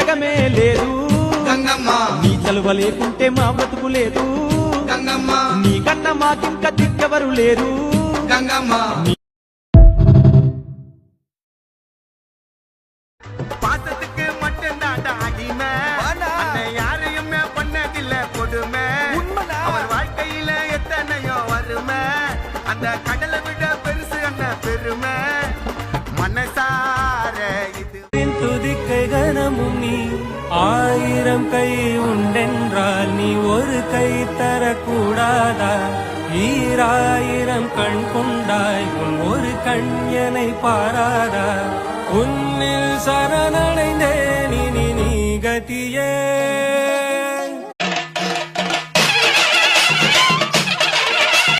జగమే లేదు గంగమ్మ నీ చలువ లేకుంటే మా బతుకు లేదు గంగమ్మ నీ కన్న మాకింక దిక్కెవరు లేరు గంగమ్మ பாசத்துக்கு மட்டும்தான்டா அடிமை அன்னை யாரையுமே பண்ணதில்ல கொடுமை அவர் வாழ்க்கையில எத்தனையோ வறுமை அந்த கடலை விட பெருசு அந்த பெருமை மனசார இது துதிக்கை கணமும் நீ 1000 கை உண்டென்றால் நீ ஒரு கை தரக்கூடாதா 1000 கண் கொண்டாய் உன் ஒரு கண்யனை பாராதா உன்னில் சரணடைந்தேன் நீ கதியே